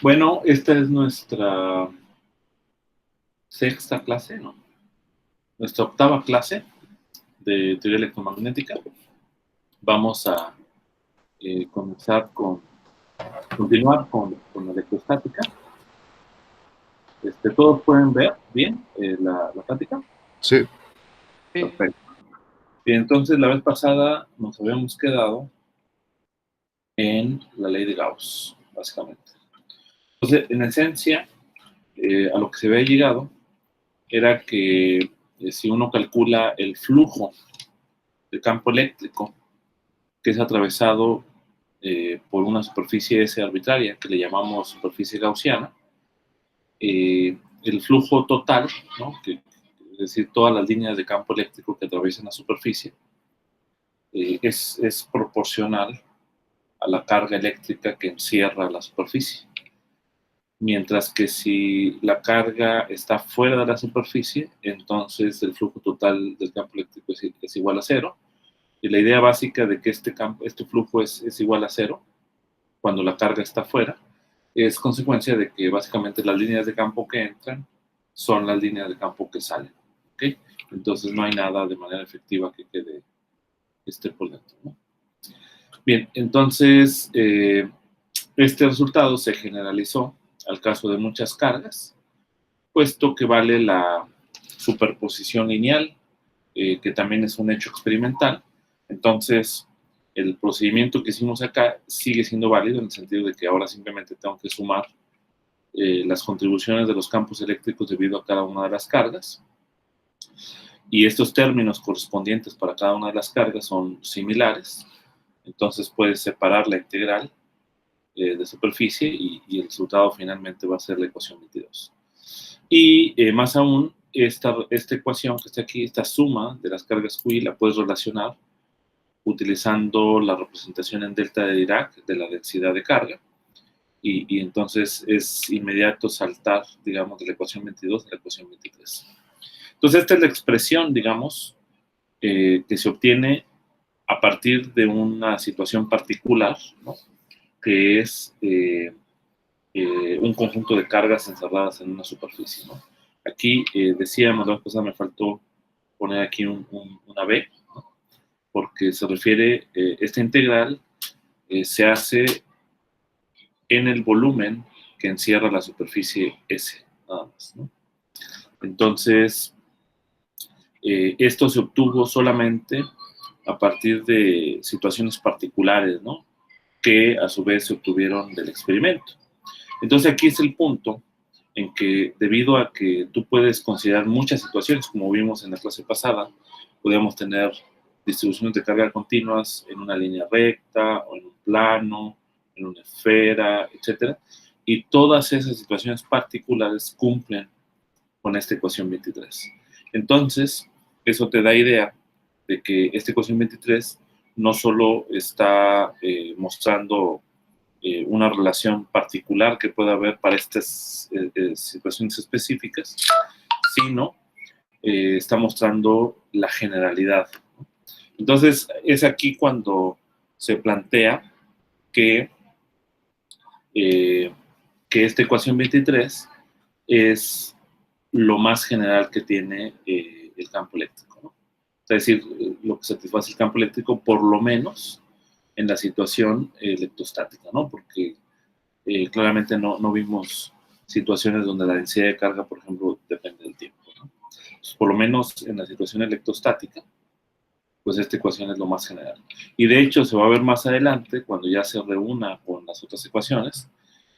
Bueno, esta es nuestra sexta clase, ¿no? Nuestra octava clase de teoría electromagnética. Vamos a continuar con la electrostática. ¿Todos pueden ver bien la plática? Sí. Perfecto. Bien, entonces la vez pasada nos habíamos quedado en la ley de Gauss, básicamente. Entonces, en esencia, a lo que se había llegado era que si uno calcula el flujo de campo eléctrico que es atravesado por una superficie S arbitraria, que le llamamos superficie gaussiana, el flujo total, ¿no? Es decir, todas las líneas de campo eléctrico que atraviesan la superficie, es proporcional a la carga eléctrica que encierra la superficie. Mientras que si la carga está fuera de la superficie, entonces el flujo total del campo eléctrico es igual a cero. Y la idea básica de que este flujo es igual a cero cuando la carga está fuera es consecuencia de que básicamente las líneas de campo que entran son las líneas de campo que salen. ¿Okay? Entonces no hay nada de manera efectiva que quede por dentro, ¿no? Bien, entonces este resultado se generalizó al caso de muchas cargas, puesto que vale la superposición lineal, que también es un hecho experimental. Entonces, el procedimiento que hicimos acá sigue siendo válido en el sentido de que ahora simplemente tengo que sumar las contribuciones de los campos eléctricos debido a cada una de las cargas. Y estos términos correspondientes para cada una de las cargas son similares. Entonces puedes separar la integral de superficie y el resultado finalmente va a ser la ecuación 22. Y más aún, esta ecuación que está aquí, esta suma de las cargas QI, la puedes relacionar utilizando la representación en delta de Dirac de la densidad de carga. Y entonces es inmediato saltar, digamos, de la ecuación 22 a la ecuación 23. Entonces esta es la expresión, digamos, que se obtiene a partir de una situación particular, ¿no? Que es un conjunto de cargas encerradas en una superficie, ¿no? Aquí decíamos, la vez pasada me faltó poner aquí una B, ¿no? Porque se refiere, esta integral se hace en el volumen que encierra la superficie S, nada más, ¿no? Entonces, esto se obtuvo solamente a partir de situaciones particulares, ¿no? Que a su vez se obtuvieron del experimento. Entonces aquí es el punto en que debido a que tú puedes considerar muchas situaciones, como vimos en la clase pasada, podemos tener distribuciones de carga continuas en una línea recta o en un plano, en una esfera, etc. Y todas esas situaciones particulares cumplen con esta ecuación 23. Entonces, eso te da idea de que esta ecuación 23 no solo está mostrando una relación particular que pueda haber para estas situaciones específicas, sino está mostrando la generalidad. Entonces, es aquí cuando se plantea que esta ecuación 23 es lo más general que tiene el campo eléctrico, ¿no? Es decir, lo que satisface el campo eléctrico, por lo menos en la situación electrostática, ¿no? Porque claramente no vimos situaciones donde la densidad de carga, por ejemplo, depende del tiempo, ¿no? Entonces, por lo menos en la situación electrostática, pues esta ecuación es lo más general. Y de hecho se va a ver más adelante, cuando ya se reúna con las otras ecuaciones,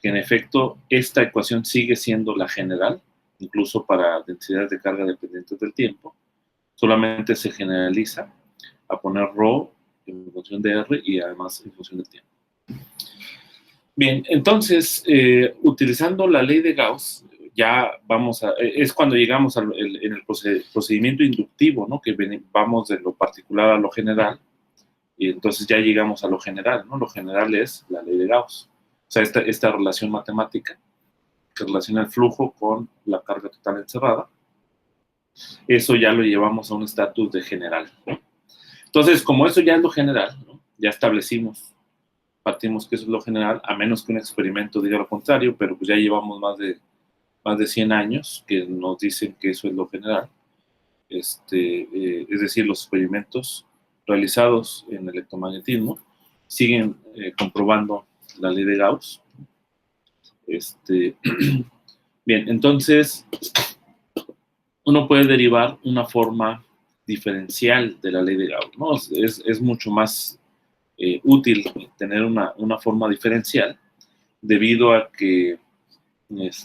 que en efecto esta ecuación sigue siendo la general, incluso para densidades de carga dependientes del tiempo, solamente se generaliza a poner ρ en función de R y además en función del tiempo. Bien, entonces, utilizando la ley de Gauss, ya vamos a, es cuando llegamos en el procedimiento inductivo, ¿no? Que vamos de lo particular a lo general, y entonces ya llegamos a lo general, ¿no? Lo general es la ley de Gauss. O sea, esta relación matemática que relaciona el flujo con la carga total encerrada, eso ya lo llevamos a un estatus de general, ¿no? Entonces, como eso ya es lo general, ¿no? Ya establecimos partimos que eso es lo general, a menos que un experimento diga lo contrario, pero pues ya llevamos más de 100 años que nos dicen que eso es lo general. Es decir, los experimentos realizados en electromagnetismo siguen comprobando la ley de Gauss. Bien, entonces uno puede derivar una forma diferencial de la ley de Gauss, ¿no? Es mucho más útil tener una forma diferencial debido a que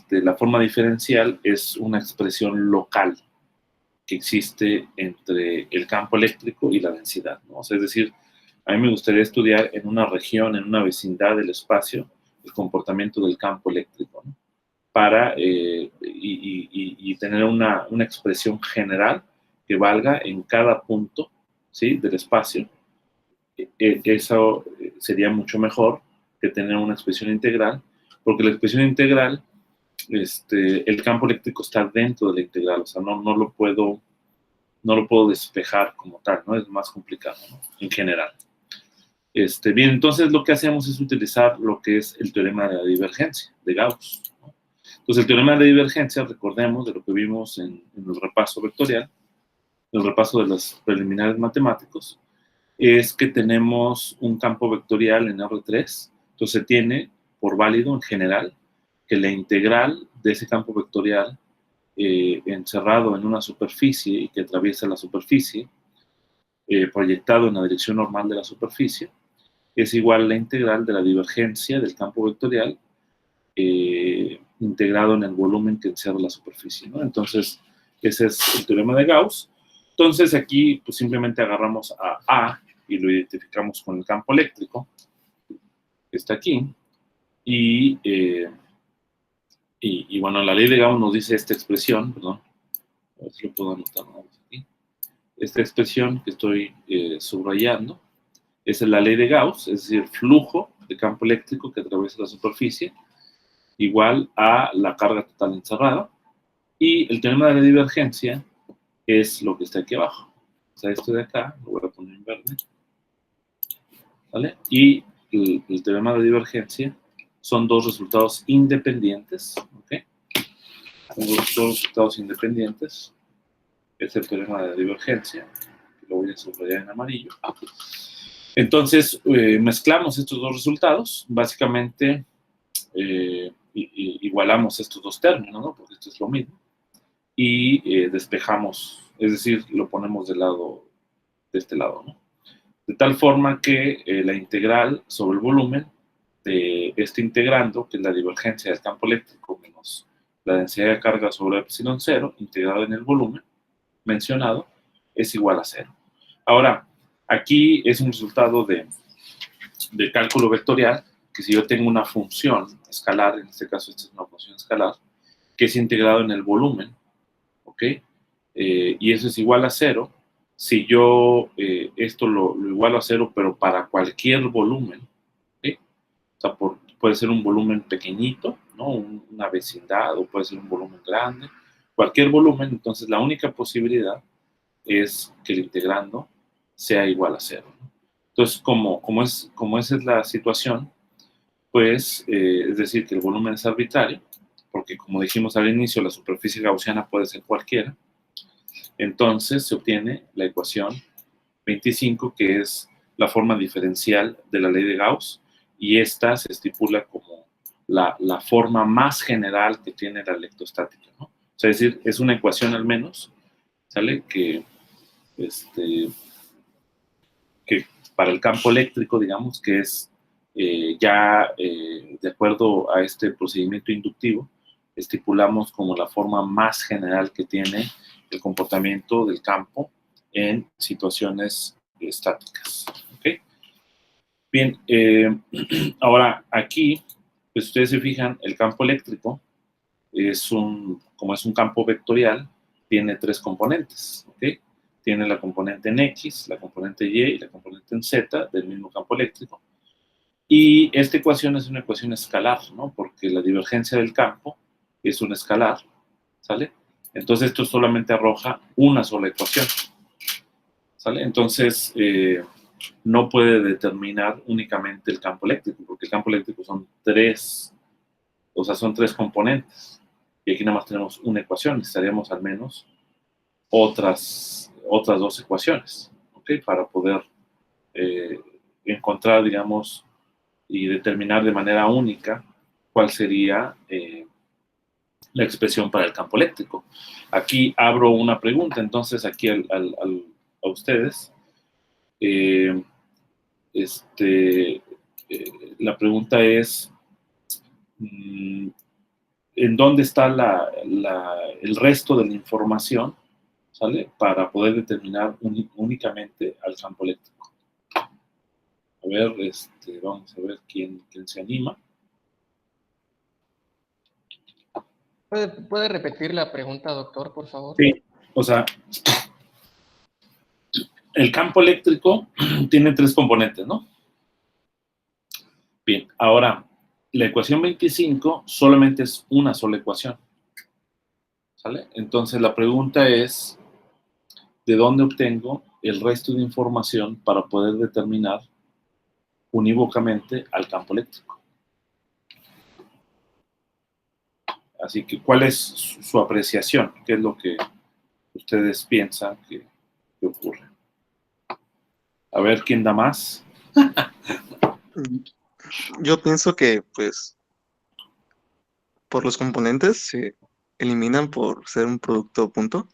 la forma diferencial es una expresión local que existe entre el campo eléctrico y la densidad, ¿no? O sea, es decir, a mí me gustaría estudiar en una región, en una vecindad del espacio, el comportamiento del campo eléctrico, ¿no? Para y tener una expresión general que valga en cada punto, ¿sí?, del espacio. Eso sería mucho mejor que tener una expresión integral, porque la expresión integral, el campo eléctrico está dentro de la integral, o sea, no lo puedo despejar como tal, ¿no? Es más complicado, ¿no?, en general. Bien, entonces lo que hacemos es utilizar lo que es el teorema de la divergencia de Gauss, ¿no? Entonces el teorema de la divergencia, recordemos de lo que vimos en el repaso vectorial, el repaso de los preliminares matemáticos, es que tenemos un campo vectorial en R3, entonces se tiene por válido en general que la integral de ese campo vectorial encerrado en una superficie y que atraviesa la superficie, proyectado en la dirección normal de la superficie, es igual a la integral de la divergencia del campo vectorial integrado en el volumen que encierra la superficie, ¿no? Entonces, ese es el teorema de Gauss. Entonces, aquí pues simplemente agarramos a A y lo identificamos con el campo eléctrico, que está aquí, y bueno, la ley de Gauss nos dice esta expresión, perdón, a ver si lo puedo anotar aquí. Esta expresión que estoy subrayando es la ley de Gauss, es decir, flujo de campo eléctrico que atraviesa la superficie igual a la carga total encerrada, y el teorema de la divergencia es lo que está aquí abajo. O sea, esto de acá, lo voy a poner en verde, ¿vale? Y el teorema de divergencia son dos resultados independientes, ¿ok? Son dos resultados independientes. Es el teorema de la divergencia, que lo voy a subrayar en amarillo. Entonces, mezclamos estos dos resultados, básicamente igualamos estos dos términos, ¿no?, porque esto es lo mismo, y despejamos, es decir, lo ponemos de este lado, ¿no? De tal forma que la integral sobre el volumen de este integrando, que es la divergencia del campo eléctrico menos la densidad de carga sobre epsilon 0, integrado en el volumen mencionado, es igual a 0. Ahora, aquí es un resultado de cálculo vectorial, que si yo tengo una función escalar, en este caso esta es una función escalar, que es integrado en el volumen, ¿ok? Y eso es igual a 0, si yo esto lo igualo a 0, pero para cualquier volumen, ¿ok? O sea, puede ser un volumen pequeñito, ¿no?, una vecindad, o puede ser un volumen grande, cualquier volumen, entonces la única posibilidad es que el integrando sea igual a 0, ¿no? Entonces, como esa es la situación, pues, es decir, que el volumen es arbitrario, porque como dijimos al inicio, la superficie gaussiana puede ser cualquiera, entonces se obtiene la ecuación 25, que es la forma diferencial de la ley de Gauss, y esta se estipula como la forma más general que tiene la electrostática, ¿no? O sea, es decir, es una ecuación al menos, ¿sale?, que para el campo eléctrico, digamos, que es de acuerdo a este procedimiento inductivo, estipulamos como la forma más general que tiene el comportamiento del campo en situaciones estáticas, ¿ok? Bien, ahora aquí, pues ustedes se fijan, el campo eléctrico como es un campo vectorial, tiene tres componentes, ¿ok? Tiene la componente en X, la componente Y y la componente en Z del mismo campo eléctrico. Y esta ecuación es una ecuación escalar, ¿no?, porque la divergencia del campo es un escalar, ¿sale? Entonces esto solamente arroja una sola ecuación, ¿sale? Entonces, no puede determinar únicamente el campo eléctrico, porque el campo eléctrico son tres componentes. Y aquí nada más tenemos una ecuación, necesitaríamos al menos otras dos ecuaciones, ¿ok? Para poder encontrar, digamos, y determinar de manera única cuál sería la expresión para el campo eléctrico. Aquí abro una pregunta, entonces, aquí a ustedes. La pregunta es, ¿en dónde está el resto de la información, ¿sale? Para poder determinar únicamente al campo eléctrico. A ver, vamos a ver quién se anima. ¿Puede repetir la pregunta, doctor, por favor? Sí, o sea, el campo eléctrico tiene tres componentes, ¿no? Bien, ahora, la ecuación 25 solamente es una sola ecuación, ¿sale? Entonces, la pregunta es, ¿de dónde obtengo el resto de información para poder determinar unívocamente al campo eléctrico? Así que, ¿cuál es su apreciación? ¿Qué es lo que ustedes piensan que ocurre? A ver, ¿quién da más? Yo pienso que, pues, por los componentes se eliminan por ser un producto punto.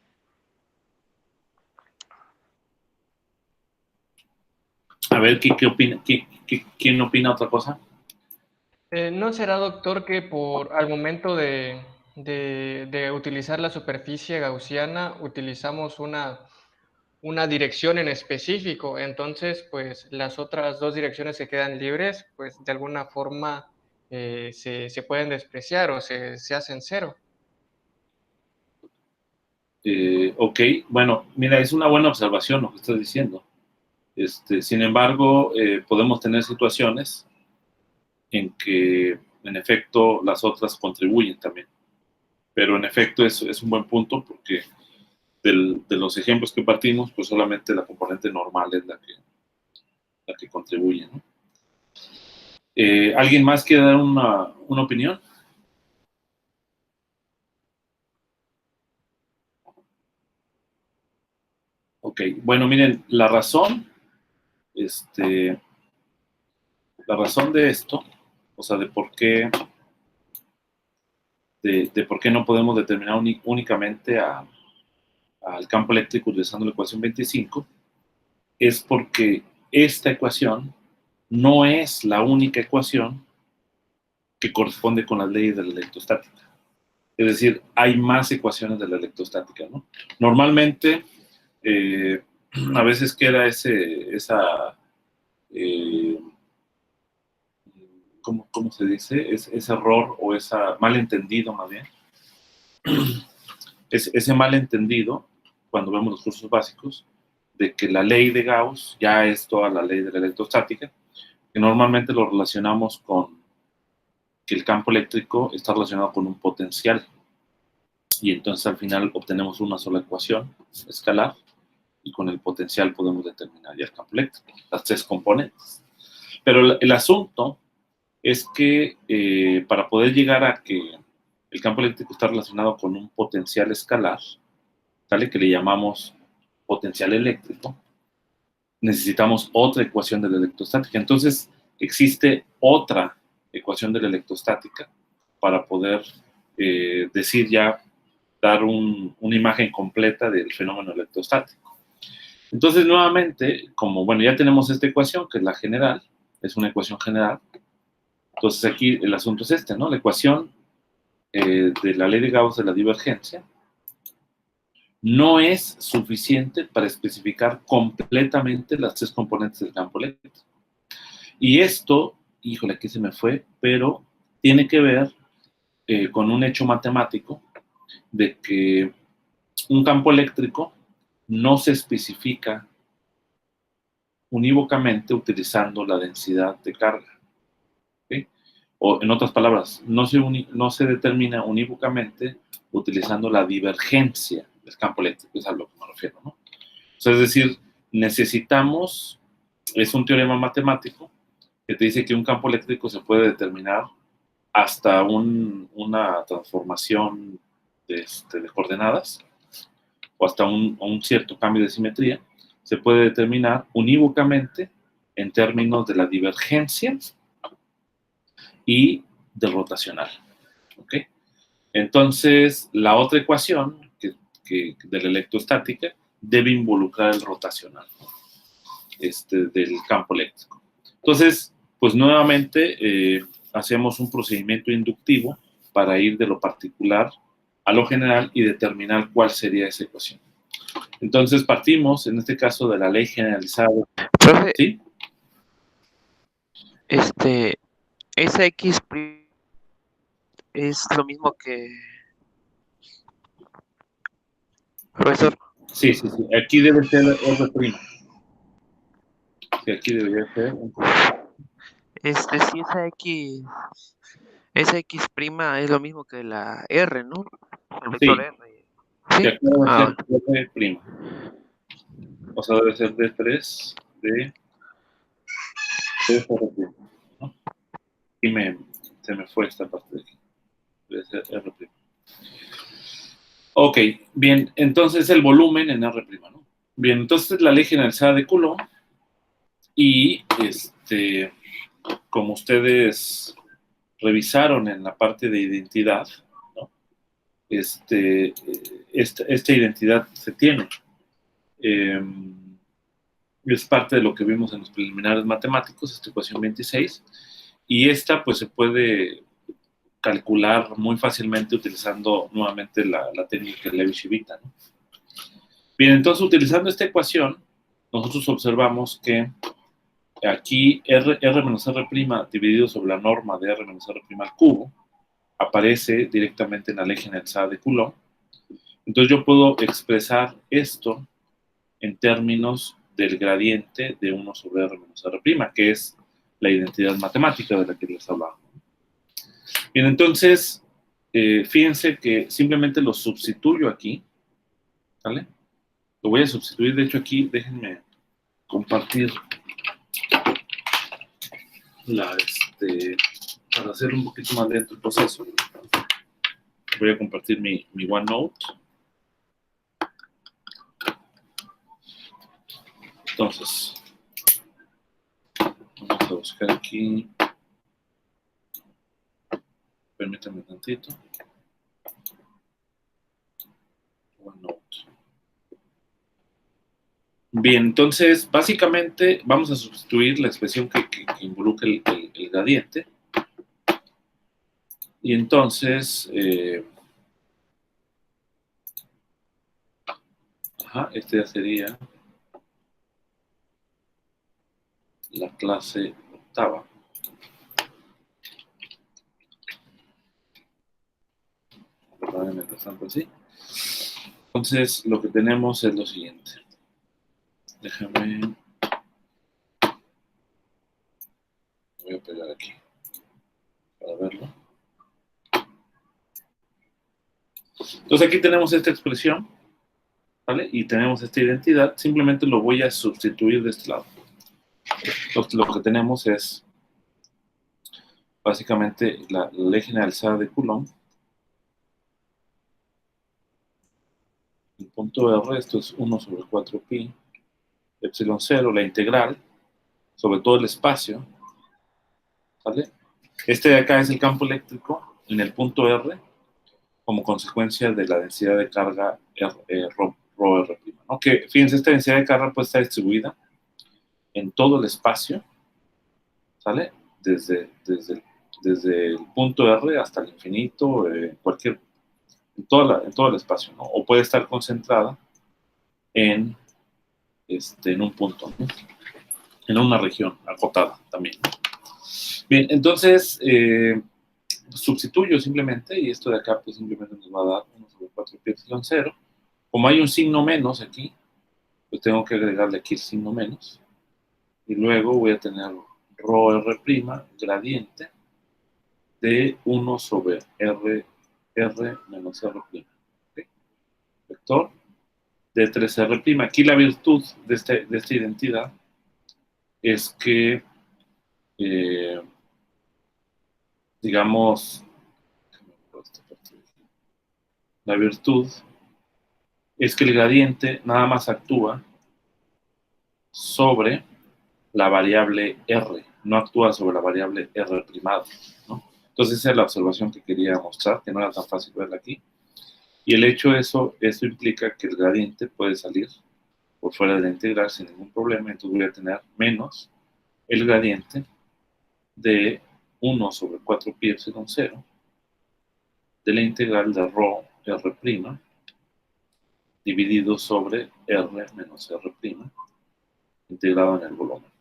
A ver, ¿qué opina? ¿Quién opina otra cosa? ¿No será, doctor, que al momento de utilizar la superficie gaussiana utilizamos una dirección en específico? Entonces, pues las otras dos direcciones que quedan libres, pues de alguna forma se pueden despreciar o se hacen cero. Ok, bueno, mira, es una buena observación lo que estás diciendo. Sin embargo, podemos tener situaciones en que, en efecto, las otras contribuyen también. Pero, en efecto, es un buen punto porque de los ejemplos que partimos, pues solamente la componente normal es la que contribuye, ¿no? ¿Alguien más quiere dar una opinión? Ok, bueno, miren, la razón de esto, o sea, de por qué no podemos determinar únicamente al campo eléctrico utilizando la ecuación 25, es porque esta ecuación no es la única ecuación que corresponde con las leyes de la electrostática. Es decir, hay más ecuaciones de la electrostática, ¿no? Normalmente, a veces queda ¿cómo se dice? Ese error o ese malentendido, más bien. Ese malentendido, cuando vemos los cursos básicos, de que la ley de Gauss ya es toda la ley de la electrostática, que normalmente lo relacionamos con que el campo eléctrico está relacionado con un potencial. Y entonces al final obtenemos una sola ecuación escalar y con el potencial podemos determinar ya el campo eléctrico, las tres componentes. Pero el asunto es que para poder llegar a que el campo eléctrico está relacionado con un potencial escalar, ¿sale? Que le llamamos potencial eléctrico, necesitamos otra ecuación de la electrostática. Entonces, existe otra ecuación de la electrostática para poder decir ya, dar una imagen completa del fenómeno electrostático. Entonces, nuevamente, como, bueno, ya tenemos esta ecuación, que es la general, es una ecuación general. Entonces, aquí el asunto es este, ¿no? La ecuación de la ley de Gauss de la divergencia no es suficiente para especificar completamente las tres componentes del campo eléctrico. Y esto, híjole, aquí se me fue, pero tiene que ver con un hecho matemático de que un campo eléctrico no se especifica unívocamente utilizando la densidad de carga. ¿Okay? O en otras palabras, no se determina unívocamente utilizando la divergencia del campo eléctrico, es a lo que me refiero, ¿no? O sea, es decir, necesitamos es un teorema matemático que te dice que un campo eléctrico se puede determinar hasta una transformación de coordenadas o hasta un cierto cambio de simetría, se puede determinar unívocamente en términos de la divergencia y del rotacional. ¿Ok? Entonces, la otra ecuación de la electrostática debe involucrar el rotacional del campo eléctrico. Entonces, pues nuevamente hacemos un procedimiento inductivo para ir de lo particular a lo general y determinar cuál sería esa ecuación. Entonces partimos, en este caso, de la ley generalizada. Profe, ¿Sí? esa X es lo mismo que... Profesor, Sí. Aquí debe ser R'. Sí, aquí debería ser si esa X prima es lo mismo que la R, ¿no? El vector Sí, R. que ¿Sí? aquí debe Ah, ser R'. O sea, debe ser D3 de R'. ¿No? Y se me fue esta parte de aquí. Debe ser R'. Ok, bien, entonces el volumen en R', ¿no? Bien, entonces la ley generalizada de Coulomb y como ustedes revisaron en la parte de identidad, ¿no? Esta identidad se tiene. Es parte de lo que vimos en los preliminares matemáticos, esta ecuación 26, y esta pues se puede calcular muy fácilmente utilizando nuevamente la técnica de Levi-Civita, ¿no? Bien, entonces utilizando esta ecuación, nosotros observamos que aquí R menos R' dividido sobre la norma de R menos R' al cubo aparece directamente en la ley generalizada de Coulomb. Entonces yo puedo expresar esto en términos del gradiente de 1 sobre R menos R', que es la identidad matemática de la que les hablaba. Bien, entonces, fíjense que simplemente lo sustituyo aquí, ¿vale? Lo voy a sustituir, de hecho aquí, déjenme compartir para hacer un poquito más lento el proceso. Voy a compartir mi OneNote. Entonces, vamos a buscar aquí. Permítanme tantito. OneNote. Bien, entonces, básicamente vamos a sustituir la expresión que involucra el gradiente. Y entonces, este ya sería la clase octava. Así. Entonces, lo que tenemos es lo siguiente. Déjame. Voy a pegar aquí para verlo. Entonces, aquí tenemos esta expresión, ¿vale? Y tenemos esta identidad. Simplemente lo voy a sustituir de este lado. Entonces, lo que tenemos es básicamente la ley generalizada de Coulomb. El punto R, esto es 1 sobre 4pi, epsilon 0, la integral, sobre todo el espacio, ¿vale? Este de acá es el campo eléctrico en el punto R como consecuencia de la densidad de carga ρ R', ¿no? Que, fíjense, esta densidad de carga puede estar distribuida en todo el espacio, ¿sale? Desde el punto R hasta el infinito, en todo el espacio, ¿no? O puede estar concentrada en un punto, ¿no? En una región acotada también. Bien, entonces sustituyo simplemente, y esto de acá pues simplemente nos va a dar 1 sobre 4 pi epsilon 0. Como hay un signo menos aquí, pues tengo que agregarle aquí el signo menos. Y luego voy a tener ρ R' gradiente de 1 sobre R menos R'. ¿Okay? Vector de 3R'. Aquí la virtud de esta identidad es que, digamos, la virtud es que el gradiente nada más actúa sobre la variable R, no actúa sobre la variable R primado, ¿no? Entonces esa es la observación que quería mostrar, que no era tan fácil verla aquí. Y el hecho de eso implica que el gradiente puede salir por fuera de la integral sin ningún problema, entonces voy a tener menos el gradiente de 1 sobre 4 pi epsilon 0 de la integral de rho R' dividido sobre R menos R', integrado en el volumen.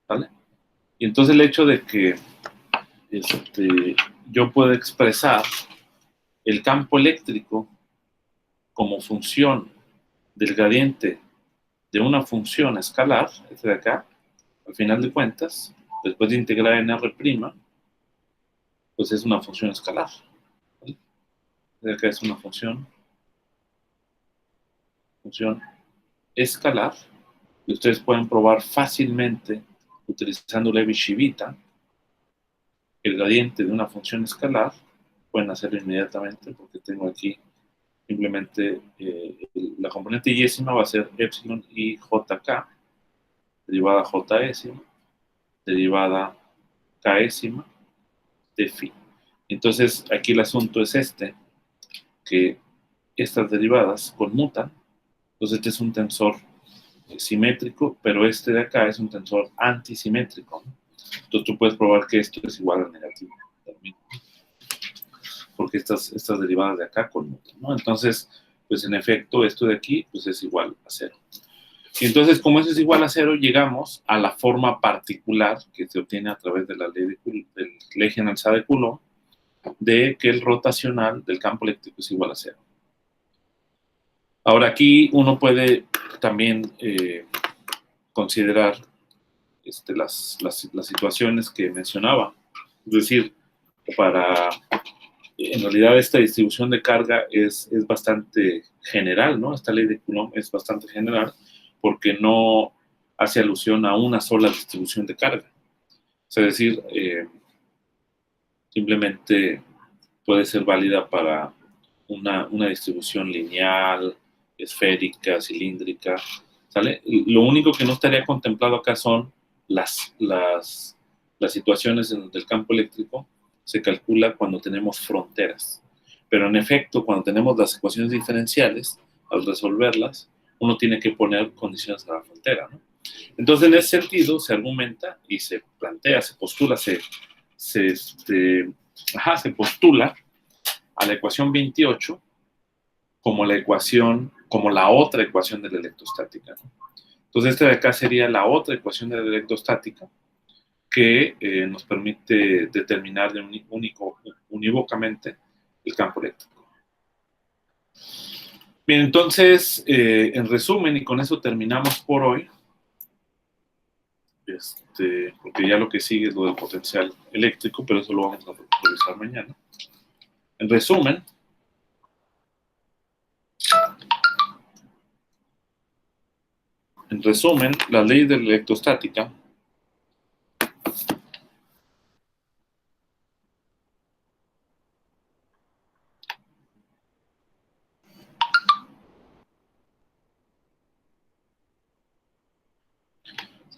¿Vale? Y entonces el hecho de que yo pueda expresar el campo eléctrico como función del gradiente de una función escalar, este de acá, al final de cuentas, después de integrar en R', pues es una función escalar. ¿Vale? Este de acá es una función escalar, y ustedes pueden probar fácilmente, utilizando Levi-Civita, el gradiente de una función escalar. Pueden hacerlo inmediatamente porque tengo aquí simplemente la componente yésima va a ser epsilon i jk, derivada jésima, derivada késima de phi. Entonces aquí el asunto es que estas derivadas conmutan. Entonces este es un tensor simétrico, pero este de acá es un tensor antisimétrico, ¿no? Entonces tú puedes probar que esto es igual al negativo también, porque estas derivadas de acá conmutan, ¿no? Entonces, pues en efecto, esto de aquí pues es igual a 0. Y entonces, como eso es igual a 0, llegamos a la forma particular que se obtiene a través de la ley generalizada de Coulomb, de que el rotacional del campo eléctrico es igual a 0. Ahora, aquí uno puede también considerar las situaciones que mencionaba. Es decir, en realidad esta distribución de carga es bastante general, ¿no? Esta ley de Coulomb es bastante general porque no hace alusión a una sola distribución de carga. Es decir, simplemente puede ser válida para una distribución lineal, esférica, cilíndrica, ¿sale? Lo único que no estaría contemplado acá son las situaciones en el campo eléctrico se calcula cuando tenemos fronteras. Pero en efecto, cuando tenemos las ecuaciones diferenciales, al resolverlas, uno tiene que poner condiciones a la frontera, ¿no? Entonces, en ese sentido, se argumenta y se plantea, se postula, se postula a la ecuación 28 como la otra ecuación de la electrostática, ¿no? Entonces, esta de acá sería la otra ecuación de la electrostática que nos permite determinar unívocamente el campo eléctrico. Bien, entonces, en resumen, y con eso terminamos por hoy, porque ya lo que sigue es lo del potencial eléctrico, pero eso lo vamos a revisar mañana. En resumen, la ley de la electrostática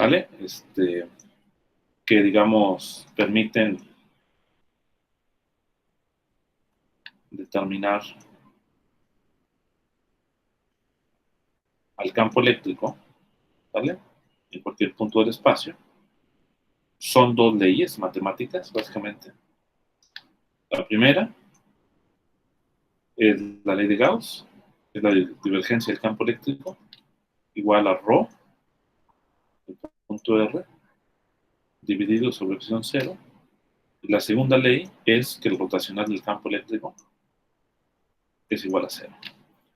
¿sale? Que, digamos, permiten determinar al campo eléctrico, ¿vale? En cualquier punto del espacio. Son dos leyes matemáticas, básicamente. La primera es la ley de Gauss, es la divergencia del campo eléctrico, igual a ρ, el punto R, dividido sobre epsilon 0. Y la segunda ley es que el rotacional del campo eléctrico es igual a 0.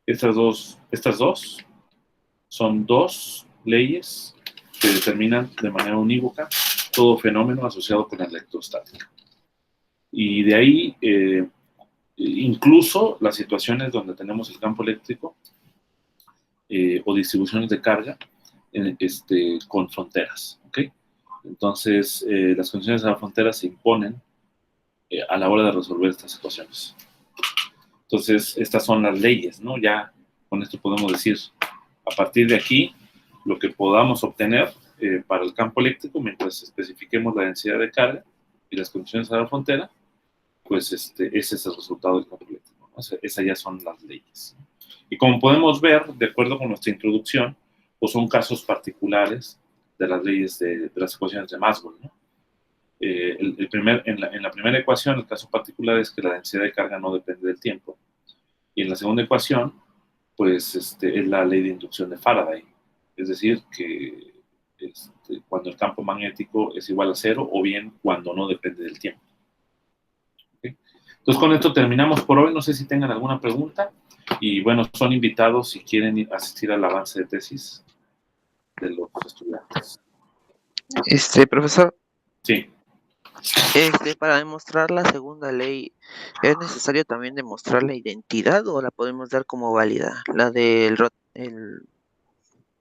Estas dos son dos leyes que determinan de manera unívoca todo fenómeno asociado con la electrostática. Y de ahí, incluso las situaciones donde tenemos el campo eléctrico o distribuciones de carga, con fronteras, ¿ok? Entonces, las condiciones de la frontera se imponen a la hora de resolver estas ecuaciones. Entonces, estas son las leyes, ¿no? Ya con esto podemos decir, a partir de aquí, lo que podamos obtener para el campo eléctrico, mientras especifiquemos la densidad de carga y las condiciones de la frontera, pues ese es el resultado del campo eléctrico, ¿no? Esas ya son las leyes. Y como podemos ver, de acuerdo con nuestra introducción, pues son casos particulares de las leyes de las ecuaciones de Maxwell, ¿no? En la primera ecuación, el caso particular es que la densidad de carga no depende del tiempo. Y en la segunda ecuación, pues es la ley de inducción de Faraday. Es decir, que cuando el campo magnético es igual a cero o bien cuando no depende del tiempo. ¿Okay? Entonces, con esto terminamos por hoy. No sé si tengan alguna pregunta. Y bueno, son invitados si quieren asistir al avance de tesis de los estudiantes. Profesor, Sí. para demostrar la segunda ley, ¿es necesario también demostrar la identidad o la podemos dar como válida? La del el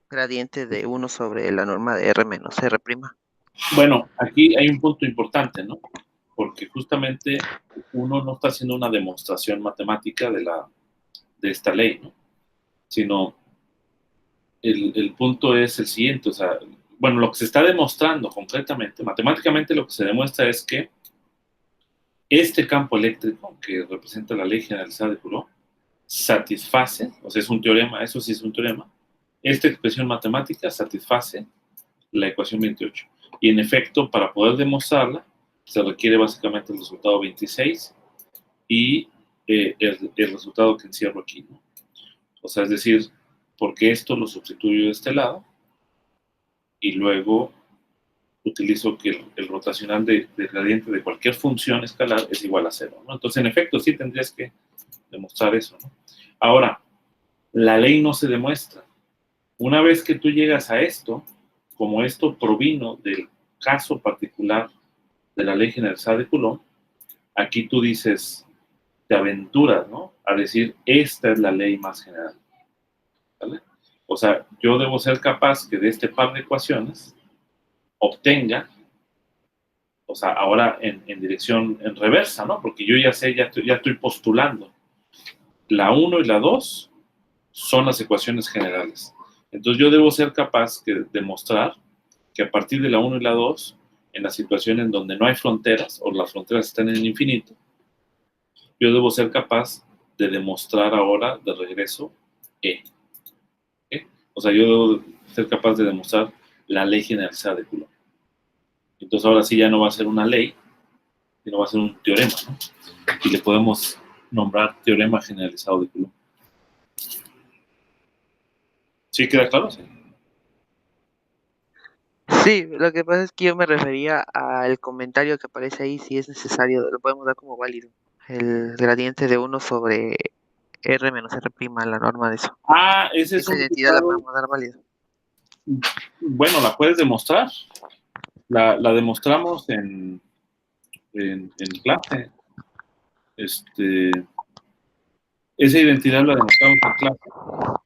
gradiente de 1 sobre la norma de R menos R'. Bueno, aquí hay un punto importante, ¿no? Porque justamente uno no está haciendo una demostración matemática de esta ley, ¿no? Sino el punto es el siguiente, o sea, bueno, lo que se está demostrando concretamente, matemáticamente lo que se demuestra es que este campo eléctrico que representa la ley generalizada de Coulomb satisface, o sea, es un teorema, eso sí es un teorema, esta expresión matemática satisface la ecuación 28. Y en efecto, para poder demostrarla, se requiere básicamente el resultado 26 y el resultado que encierro aquí, ¿no? O sea, es decir, porque esto lo sustituyo de este lado y luego utilizo que el rotacional del gradiente de cualquier función escalar es igual a cero, ¿no? Entonces, en efecto, sí tendrías que demostrar eso, ¿no? Ahora, la ley no se demuestra. Una vez que tú llegas a esto, como esto provino del caso particular de la ley generalizada de Coulomb, aquí tú dices, te aventuras, ¿no? A decir, esta es la ley más general, ¿vale? O sea, yo debo ser capaz que de este par de ecuaciones obtenga, o sea, ahora en dirección en reversa, ¿no? Porque yo ya sé, ya estoy postulando. La 1 y la 2 son las ecuaciones generales. Entonces yo debo ser capaz de demostrar que a partir de la 1 y la 2, en las situaciones en donde no hay fronteras o las fronteras están en el infinito, yo debo ser capaz de demostrar ahora de regreso E. ¿Okay? O sea, yo debo ser capaz de demostrar la ley generalizada de Coulomb. Entonces ahora sí ya no va a ser una ley, sino va a ser un teorema, ¿no? Y le podemos nombrar teorema generalizado de Coulomb. ¿Sí queda claro? Sí. Sí, lo que pasa es que yo me refería al comentario que aparece ahí, si es necesario, lo podemos dar como válido. El gradiente de 1 sobre R menos R', la norma de eso. Ah, ese es Esa un identidad la resultado. podemos dar válida. Bueno, la puedes demostrar. La demostramos en clase. Esa identidad la demostramos en clase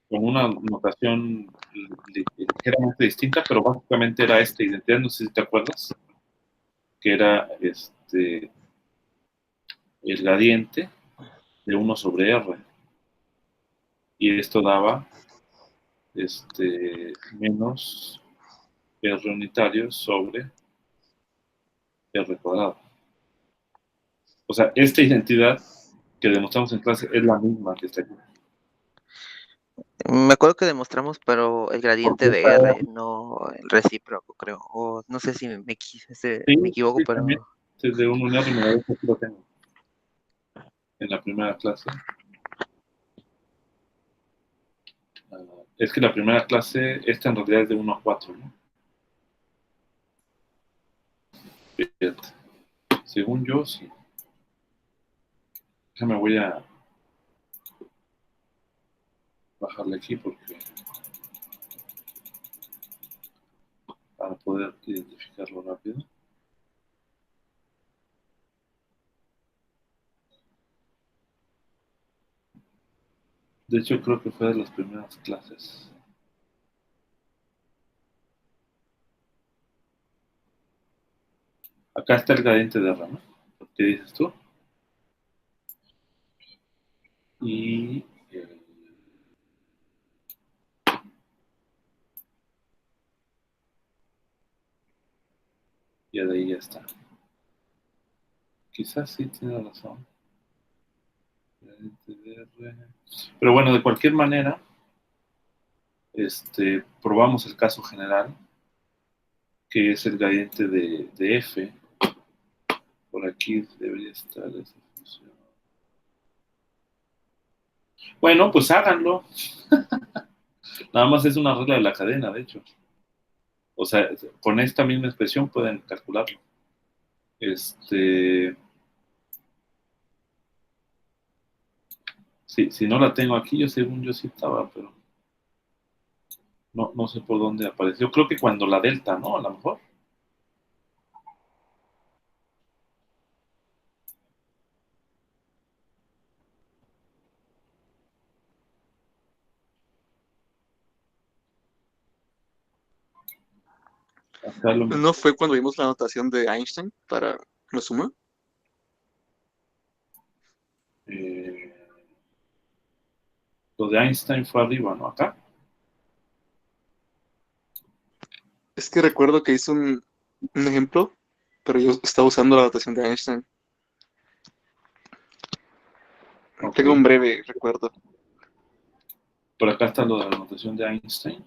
con una notación ligeramente distinta, pero básicamente era esta identidad, no sé si te acuerdas, que era el gradiente de 1 sobre R. Y esto daba menos R unitario sobre R cuadrado. O sea, esta identidad que demostramos en clase es la misma que está aquí. Me acuerdo que demostramos, pero el gradiente Porque de esta era, R, no el recíproco, creo. O no sé si me sí, equivoco, sí, también, pero desde un unidad y me aquí lo tengo en la primera clase. Es que la primera clase, esta en realidad es de 1 a 4, ¿no? Fíjate. Según yo, sí. Déjame, voy a bajarle aquí porque para poder identificarlo rápido. De hecho, creo que fue de las primeras clases. Acá está el gradiente de R, ¿no? ¿Qué dices tú? Y ya de ahí ya está. Quizás sí tiene razón. Gradiente de R. Pero bueno, de cualquier manera, probamos el caso general, que es el gradiente de F. Por aquí debería estar esa función. Bueno, pues háganlo. Nada más es una regla de la cadena, de hecho. O sea, con esta misma expresión pueden calcularlo. Si no la tengo aquí, según yo sí estaba, pero no sé por dónde apareció. Creo que cuando la delta, ¿no? A lo mejor. Acá lo ¿No fue cuando vimos la notación de Einstein para la suma? Lo de Einstein fue arriba, ¿no? Acá. Es que recuerdo que hizo un ejemplo, pero yo estaba usando la notación de Einstein. Ok. Tengo un breve recuerdo. Por acá está lo de la notación de Einstein.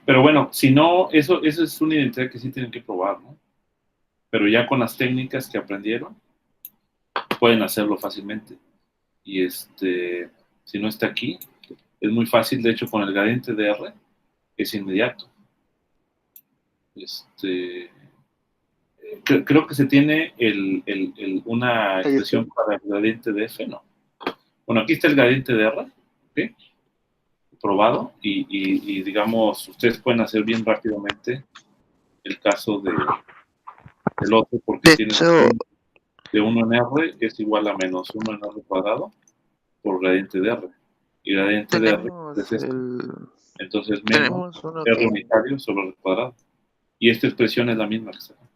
Pero bueno, si no, eso es una identidad que sí tienen que probar, ¿no? Pero ya con las técnicas que aprendieron, pueden hacerlo fácilmente. Y si no está aquí, es muy fácil, de hecho, con el gradiente de R, es inmediato. Creo que se tiene una expresión para el gradiente de F, ¿no? Bueno, aquí está el gradiente de R, ¿ok? Probado, y digamos, ustedes pueden hacer bien rápidamente el caso del otro, porque De tiene hecho, de 1 en R es igual a menos 1 en R cuadrado por gradiente de R. Y gradiente de R es esto. Entonces, menos tenemos uno R que unitario sobre R cuadrado. Y esta expresión es la misma que está acá.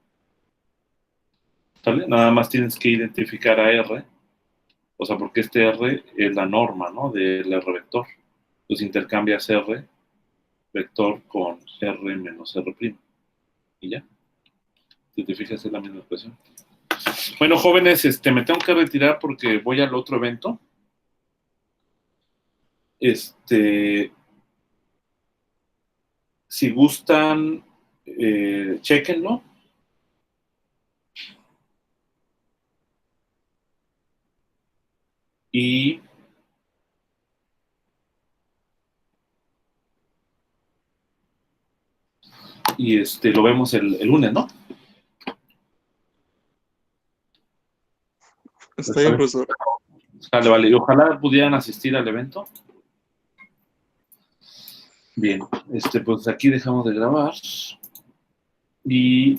¿Sale? Nada más tienes que identificar a R, o sea, porque este R es la norma, ¿no? Del R vector. Entonces intercambias R vector con R menos R'. Y ya. Si te fijas, es la misma expresión. Bueno, jóvenes, me tengo que retirar porque voy al otro evento. Si gustan, chéquenlo. Y lo vemos el lunes, ¿no? Está bien, profesor. Vale. Y ojalá pudieran asistir al evento. Bien, pues aquí dejamos de grabar. Y